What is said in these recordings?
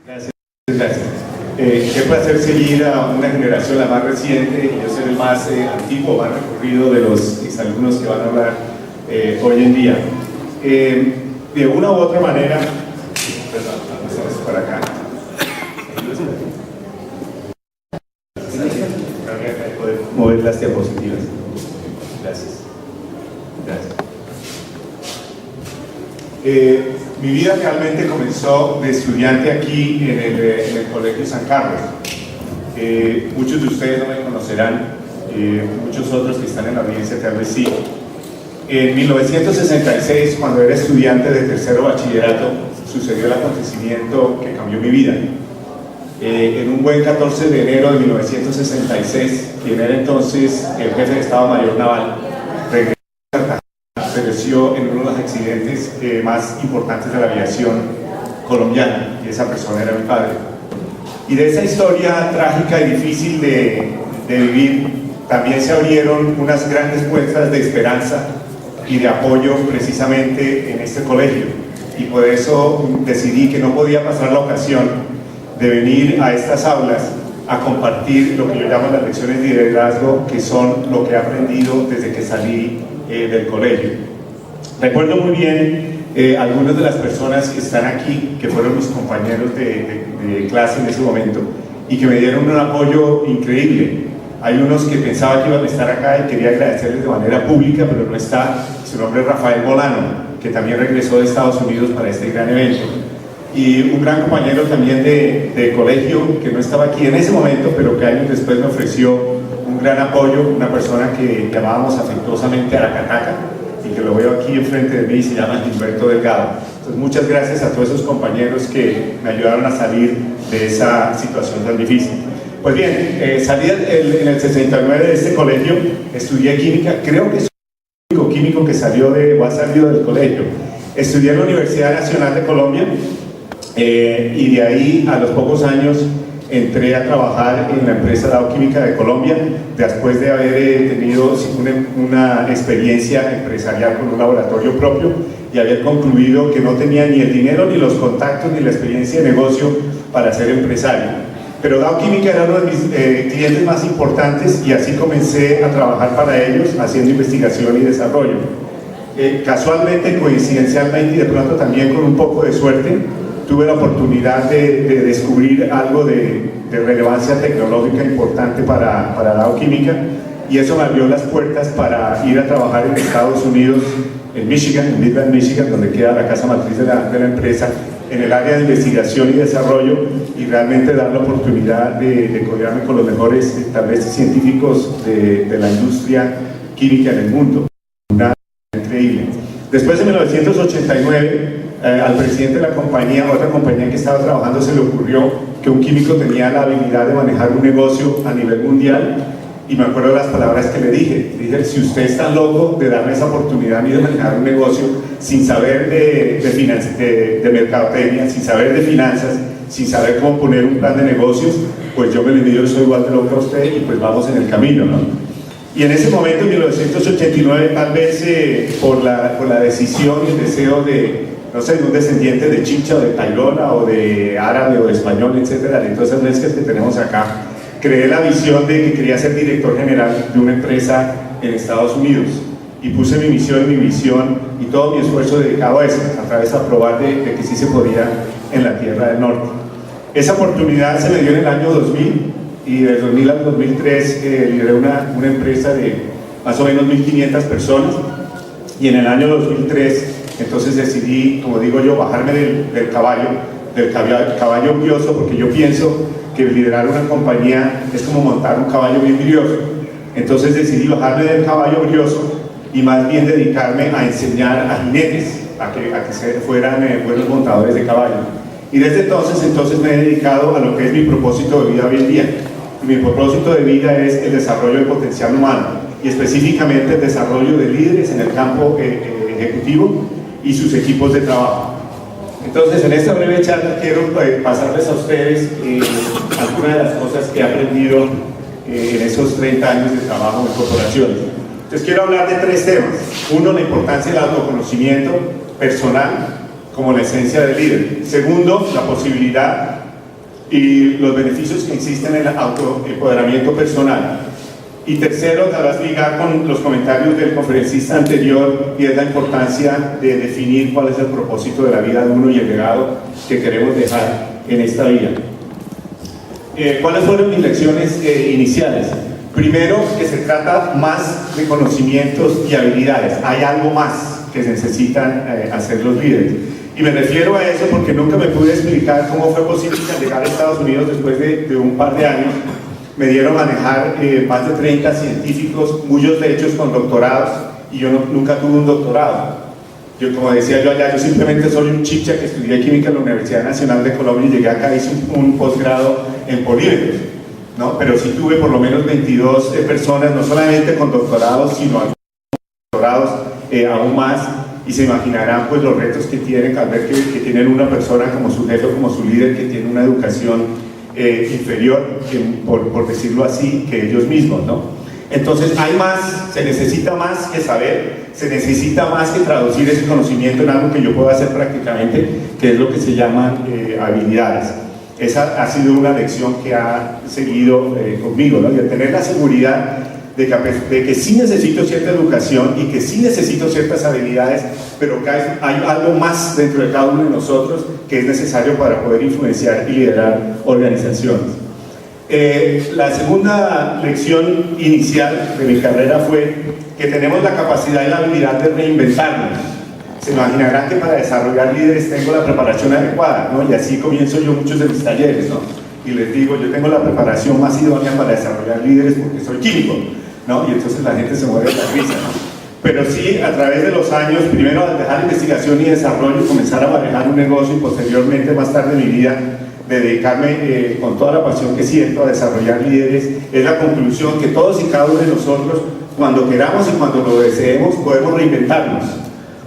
Gracias, gracias. Qué placer seguir a una generación, la más reciente, y yo ser el más antiguo, más recorrido de los exalumnos que van a hablar hoy en día. De una u otra manera, perdón, vamos a hacer para acá. Poder mover las diapositivas. Gracias. Gracias. Mi vida realmente comenzó de estudiante aquí en el Colegio San Carlos. Muchos de ustedes no me conocerán, muchos otros que están en la audiencia tal vez sí. En 1966, cuando era estudiante de tercero bachillerato, sucedió el acontecimiento que cambió mi vida. En un buen 14 de enero de 1966, quien era entonces el jefe de Estado Mayor Naval, regresó a Cartagena, pereció en uno de los accidentes más importantes de la aviación colombiana, y esa persona era mi padre. Y de esa historia trágica y difícil de vivir, también se abrieron unas grandes puertas de esperanza y de apoyo precisamente en este colegio, y por eso decidí que no podía pasar la ocasión de venir a estas aulas a compartir lo que yo llamo las lecciones de liderazgo, que son lo que he aprendido desde que salí del colegio. Recuerdo muy bien algunas de las personas que están aquí, que fueron mis compañeros de clase en ese momento, y que me dieron un apoyo increíble. Hay unos que pensaban que iban a estar acá y quería agradecerles de manera pública, pero no está. Su nombre es Rafael Bolano, que también regresó de Estados Unidos para este gran evento. Y un gran compañero también de colegio, que no estaba aquí en ese momento, pero que años después me ofreció un gran apoyo, una persona que llamábamos afectuosamente Aracataca, y que lo veo aquí enfrente de mí, se llama Gilberto Delgado. Entonces, muchas gracias a todos esos compañeros que me ayudaron a salir de esa situación tan difícil. Pues bien, salí en el 69 de este colegio, estudié química, creo que soy el único químico que salió ha salido del colegio. Estudié en la Universidad Nacional de Colombia, y de ahí a los pocos años entré a trabajar en la empresa Dow Química de Colombia, después de haber tenido una experiencia empresarial con un laboratorio propio y haber concluido que no tenía ni el dinero, ni los contactos, ni la experiencia de negocio para ser empresario. Pero Dow Química era uno de mis clientes más importantes, y así comencé a trabajar para ellos haciendo investigación y desarrollo. Casualmente, coincidencialmente y de pronto también con un poco de suerte, tuve la oportunidad de descubrir algo de relevancia tecnológica importante para Dow Química, y eso me abrió las puertas para ir a trabajar en Estados Unidos, en Michigan, en Midland, Michigan, donde queda la casa matriz de la empresa, en el área de investigación y desarrollo, y realmente dar la oportunidad de codearme con los mejores, tal vez, científicos de la industria química en el mundo. Una increíble. Después de 1989, al presidente de la compañía, otra compañía que estaba trabajando, se le ocurrió que un químico tenía la habilidad de manejar un negocio a nivel mundial, y me acuerdo las palabras que le dije. Si usted es tan loco de darme esa oportunidad a mí de manejar un negocio sin saber de mercadotecnia, sin saber de finanzas, sin saber cómo poner un plan de negocios, pues yo me le digo, yo soy igual de loco a usted, y pues vamos en el camino, ¿no? Y en ese momento, en 1989, tal vez por la decisión y el deseo de, no sé, de un descendiente de Chicha o de Tairona o de árabe o de español, etcétera, de todas esas mezclas que tenemos acá, creé la visión de que quería ser director general de una empresa en Estados Unidos, y puse mi misión y mi visión y todo mi esfuerzo dedicado a eso, a través de probar de que sí se podía en la Tierra del Norte. Esa oportunidad se me dio en el año 2000, y del 2000 al 2003 lideré una empresa de más o menos 1.500 personas, y en el año 2003 entonces decidí, como digo yo, bajarme del caballo brioso, porque yo pienso que liderar una compañía es como montar un caballo bien brioso. Entonces decidí bajarme del caballo brioso y más bien dedicarme a enseñar a jinetes a que fueran buenos montadores de caballo. Y desde entonces me he dedicado a lo que es mi propósito de vida hoy en día. Y mi propósito de vida es el desarrollo del potencial humano, y específicamente el desarrollo de líderes en el campo ejecutivo y sus equipos de trabajo. Entonces, en esta breve charla quiero pasarles a ustedes algunas de las cosas que he aprendido en esos 30 años de trabajo en corporaciones. Entonces, quiero hablar de 3 temas. Uno, la importancia del autoconocimiento personal como la esencia del líder. Segundo, la posibilidad y los beneficios que existen en el autoempoderamiento personal. Y tercero, tal vez ligar con los comentarios del conferencista anterior, y es la importancia de definir cuál es el propósito de la vida de uno y el legado que queremos dejar en esta vida. ¿Cuáles fueron mis lecciones iniciales? Primero, que se trata más de conocimientos y habilidades. Hay algo más que necesitan hacer los líderes. Y me refiero a eso porque nunca me pude explicar cómo fue posible que al llegar a Estados Unidos después de un par de años me dieron a manejar más de 30 científicos, muchos de ellos con doctorados, y yo nunca tuve un doctorado. Yo, como decía yo allá, yo simplemente soy un chicha que estudié química en la Universidad Nacional de Colombia y llegué acá y hice un posgrado en polímeros, ¿no? Pero sí tuve por lo menos 22 personas, no solamente con doctorados, sino algunos doctorados aún más, y se imaginarán pues los retos que tienen al ver que tienen una persona como su jefe, como su líder, que tiene una educación inferior, por decirlo así, que ellos mismos, ¿no? Entonces hay más, se necesita más que saber, se necesita más que traducir ese conocimiento en algo que yo pueda hacer prácticamente, que es lo que se llaman habilidades. Esa ha sido una lección que ha seguido conmigo, ¿no? Y el tener la seguridad de que sí necesito cierta educación y que sí necesito ciertas habilidades, pero que hay algo más dentro de cada uno de nosotros que es necesario para poder influenciar y liderar organizaciones. La segunda lección inicial de mi carrera fue que tenemos la capacidad y la habilidad de reinventarnos. Se imaginarán que para desarrollar líderes tengo la preparación adecuada, ¿no? Y así comienzo yo muchos de mis talleres, ¿no? Y les digo, yo tengo la preparación más idónea para desarrollar líderes porque soy químico, ¿no? Y entonces la gente se muere de la risa, ¿no? Pero sí, a través de los años, primero al dejar investigación y desarrollo, comenzar a manejar un negocio y posteriormente, más tarde en mi vida, de dedicarme con toda la pasión que siento a desarrollar líderes, es la conclusión que todos y cada uno de nosotros, cuando queramos y cuando lo deseemos, podemos reinventarnos.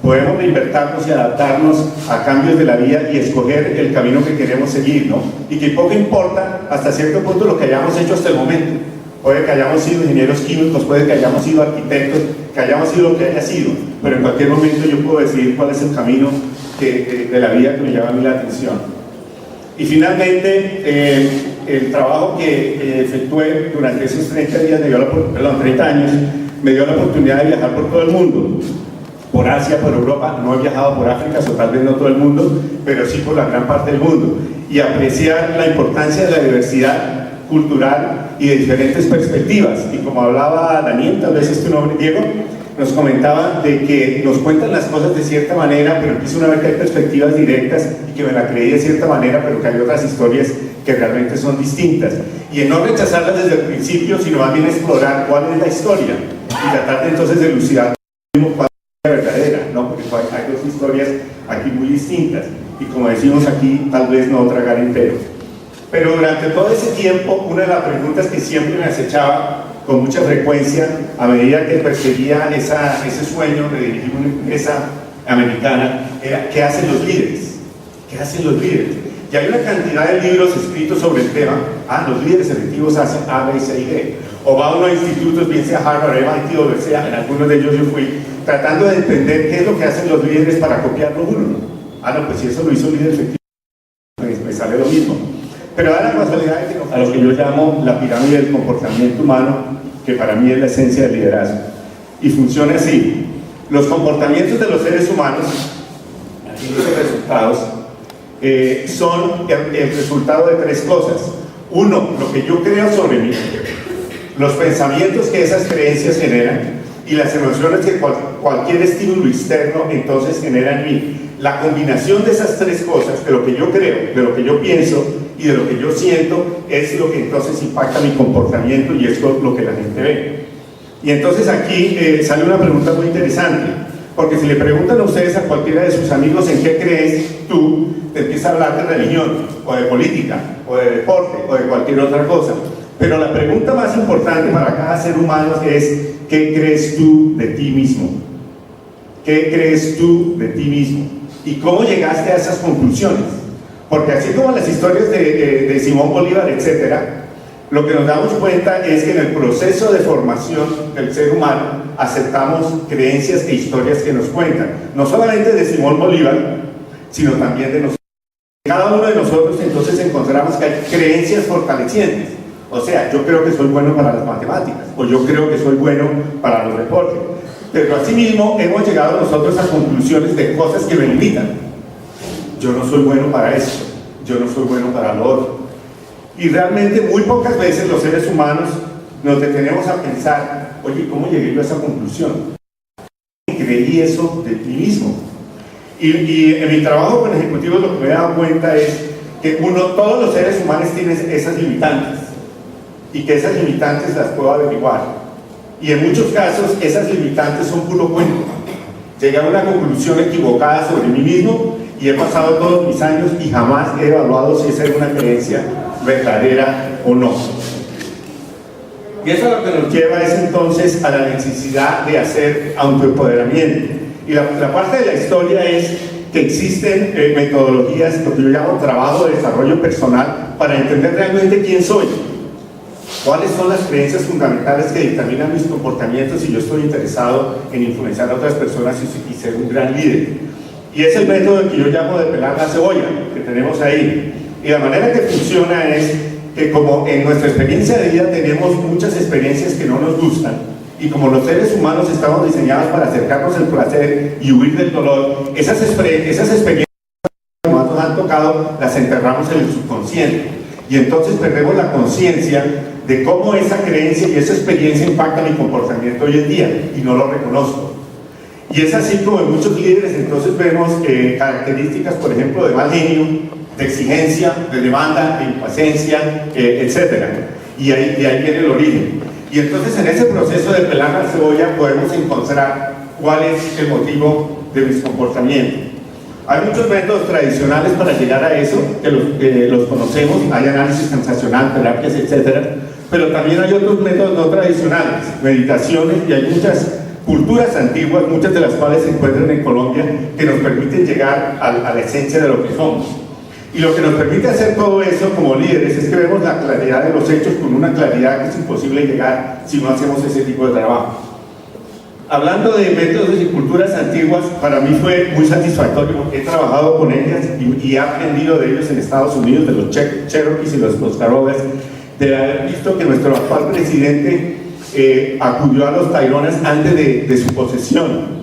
Podemos reinventarnos y adaptarnos a cambios de la vida y escoger el camino que queremos seguir, ¿no? Y que poco importa hasta cierto punto lo que hayamos hecho hasta el momento. Puede que hayamos sido ingenieros químicos, puede que hayamos sido arquitectos, que hayamos sido lo que haya sido, pero en cualquier momento yo puedo decidir cuál es el camino de la vida que me llama a mí la atención. Y finalmente, el trabajo que efectué durante esos 30 días, 30 años, me dio la oportunidad de viajar por todo el mundo, por Asia, por Europa. No he viajado por África, o tal vez no todo el mundo, pero sí por la gran parte del mundo, y apreciar la importancia de la diversidad cultural y de diferentes perspectivas. Y como hablaba Daniel, tal vez es tu nombre, Diego, nos comentaba de que nos cuentan las cosas de cierta manera, pero empieza a ver que hay perspectivas directas y que me la creí de cierta manera, pero que hay otras historias que realmente son distintas. Y en no rechazarlas desde el principio, sino más bien explorar cuál es la historia y tratar de entonces de elucidar cuál es la verdadera, ¿no? Porque hay dos historias aquí muy distintas y, como decimos aquí, tal vez no tragar entero. Pero durante todo ese tiempo, una de las preguntas que siempre me acechaba con mucha frecuencia, a medida que perseguía ese sueño de dirigir una empresa americana, era ¿qué hacen los líderes? ¿Qué hacen los líderes? Y hay una cantidad de libros escritos sobre el tema. Los líderes efectivos hacen A, B, C y D. O va uno a institutos, bien sea Harvard, MIT o sea, en algunos de ellos yo fui, tratando de entender qué es lo que hacen los líderes para copiarlo uno. Pues si eso lo hizo un líder efectivo, me sale lo mismo. Pero da la casualidad de que a lo que yo llamo la pirámide del comportamiento humano, que para mí es la esencia del liderazgo. Y funciona así. Los comportamientos de los seres humanos, aquí los resultados, son el resultado de tres cosas. Uno, lo que yo creo sobre mí, los pensamientos que esas creencias generan y las emociones que cualquier estímulo externo entonces genera en mí. La combinación de esas tres cosas, de lo que yo creo, de lo que yo pienso y de lo que yo siento, es lo que entonces impacta mi comportamiento y es lo que la gente ve. Y entonces aquí sale una pregunta muy interesante, porque si le preguntan a ustedes a cualquiera de sus amigos en qué crees tú, te empieza a hablar de religión, o de política, o de deporte, o de cualquier otra cosa. Pero la pregunta más importante para cada ser humano es ¿qué crees tú de ti mismo? ¿Qué crees tú de ti mismo? ¿Y cómo llegaste a esas conclusiones? Porque así como las historias de Simón Bolívar, etcétera, lo que nos damos cuenta es que en el proceso de formación del ser humano aceptamos creencias e historias que nos cuentan, no solamente de Simón Bolívar, sino también de nosotros. Cada uno de nosotros entonces encontramos que hay creencias fortalecientes. O sea, yo creo que soy bueno para las matemáticas, o yo creo que soy bueno para los deportes. Pero asimismo hemos llegado nosotros a conclusiones de cosas que me limitan. Yo no soy bueno para esto, yo no soy bueno para lo otro. Y realmente muy pocas veces los seres humanos nos detenemos a pensar, oye, ¿cómo llegué yo a esa conclusión? Creí eso de mí mismo. Y en mi trabajo con ejecutivos lo que me he dado cuenta es que todos los seres humanos tienen esas limitantes y que esas limitantes las puedo averiguar. Y en muchos casos esas limitantes son puro cuento. Llegué a una conclusión equivocada sobre mí mismo y he pasado todos mis años y jamás he evaluado si esa es una creencia verdadera o no. Y eso lo que nos lleva es entonces a la necesidad de hacer autoempoderamiento. Y la parte de la historia es que existen metodologías, lo que yo llamo trabajo de desarrollo personal, para entender realmente quién soy. ¿Cuáles son las creencias fundamentales que dictaminan mis comportamientos si yo estoy interesado en influenciar a otras personas y ser un gran líder? Y es el método que yo llamo de pelar la cebolla, que tenemos ahí. Y la manera que funciona es que como en nuestra experiencia de vida tenemos muchas experiencias que no nos gustan, y como los seres humanos estamos diseñados para acercarnos al placer y huir del dolor, esas experiencias que más nos han tocado las enterramos en el subconsciente. Y entonces perdemos la conciencia de cómo esa creencia y esa experiencia impacta mi comportamiento hoy en día, y no lo reconozco. Y es así como en muchos líderes entonces vemos características, por ejemplo, de mal genio, de exigencia, de demanda, de impaciencia, etc. Y ahí viene el origen. Y entonces en ese proceso de pelar la cebolla podemos encontrar cuál es el motivo de mis comportamientos. Hay muchos métodos tradicionales para llegar a eso, que los conocemos, hay análisis sensacional, terapias, etc. Pero también hay otros métodos no tradicionales, meditaciones, y hay muchas culturas antiguas, muchas de las cuales se encuentran en Colombia, que nos permiten llegar a la esencia de lo que somos. Y lo que nos permite hacer todo eso como líderes es que vemos la claridad de los hechos con una claridad que es imposible llegar si no hacemos ese tipo de trabajo. Hablando de métodos y culturas antiguas, para mí fue muy satisfactorio porque he trabajado con ellas y he aprendido de ellos en Estados Unidos, de los Cherokees y los Tarogas, de haber visto que nuestro actual presidente acudió a los Taironas antes de su posesión,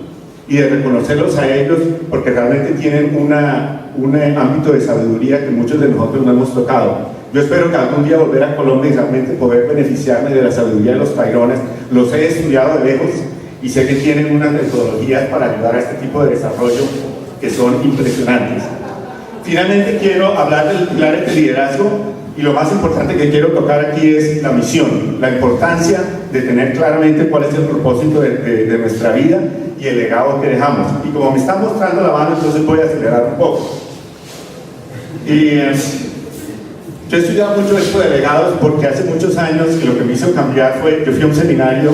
y de reconocerlos a ellos porque realmente tienen un ámbito de sabiduría que muchos de nosotros no hemos tocado. Yo espero que algún día volver a Colombia y realmente poder beneficiarme de la sabiduría de los Taironas. Los he estudiado de lejos y sé que tienen unas metodologías para ayudar a este tipo de desarrollo que son impresionantes. Finalmente quiero hablar del pilar de liderazgo, y lo más importante que quiero tocar aquí es la misión, la importancia de tener claramente cuál es el propósito de nuestra vida y el legado que dejamos. Y como me está mostrando la mano, entonces voy a acelerar un poco. Y yo he estudiado mucho esto de legados porque hace muchos años que lo que me hizo cambiar fue, yo fui a un seminario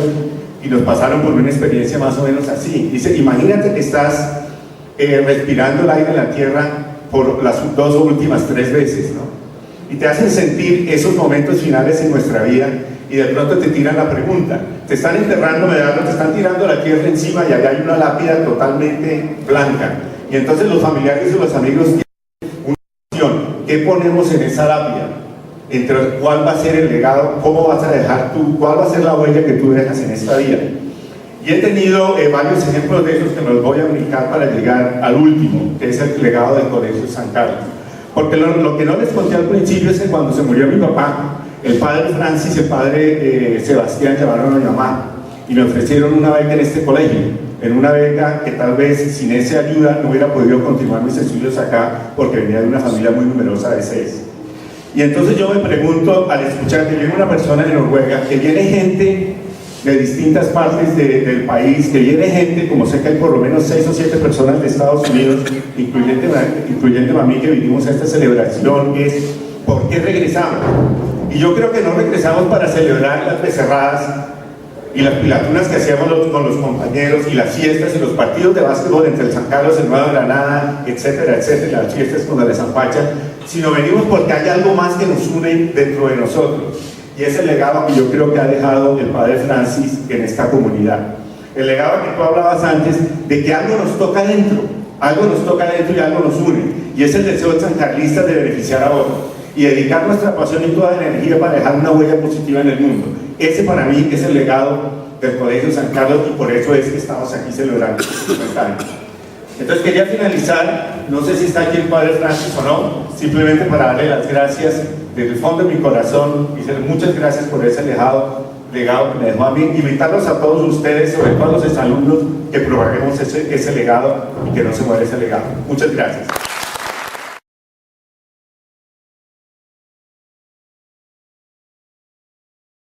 y nos pasaron por una experiencia más o menos así. Dice, imagínate que estás respirando el aire en la tierra por las 2 o últimas 3 veces, ¿no? Y te hacen sentir esos momentos finales en nuestra vida, y de pronto te tiran la pregunta, te están enterrando medallas, te están tirando la tierra encima y allá hay una lápida totalmente blanca, y entonces los familiares o los amigos tienen una opción, ¿qué ponemos en esa lápida? Entre cuál va a ser el legado, cómo vas a dejar tú, cuál va a ser la huella que tú dejas en esta vida. Y he tenido varios ejemplos de esos que me los voy a brincar para llegar al último, que es el legado del Colegio San Carlos. Porque lo que no les conté al principio es que cuando se murió mi papá, el padre Francis y el padre Sebastián llamaron a mi mamá y me ofrecieron una beca en este colegio, en una beca que tal vez sin esa ayuda no hubiera podido continuar mis estudios acá, porque venía de una familia muy numerosa de 6. Y entonces yo me pregunto, al escuchar que viene una persona de Noruega, que viene gente de distintas partes del país, que viene gente, como sé que hay por lo menos 6 o 7 personas de Estados Unidos, incluyendo a mí, que vinimos a esta celebración, es ¿por qué regresamos? Y yo creo que no regresamos para celebrar las becerradas y las pilatunas que hacíamos con los compañeros, y las fiestas y los partidos de básquetbol entre el San Carlos, el Nueva Granada, etcétera, etcétera, las fiestas con la de San Pacha, sino venimos porque hay algo más que nos une dentro de nosotros. Y es el legado que yo creo que ha dejado el padre Francis en esta comunidad. El legado que tú hablabas antes, de que algo nos toca dentro, Algo nos toca dentro y algo nos une, y es el deseo de sancarlistas de beneficiar a otros y dedicar nuestra pasión y toda la energía para dejar una huella positiva en el mundo. Ese para mí es el legado del Colegio San Carlos, y por eso es que estamos aquí celebrando 50 años. Entonces quería finalizar, no sé si está aquí el Padre Francis o no, simplemente para darle las gracias desde el fondo de mi corazón y decirle muchas gracias por ese legado que me dejó a mí. Invitarlos a todos ustedes, sobre todo a los exalumnos, que propaguemos ese legado y que no se muera ese legado. Muchas gracias.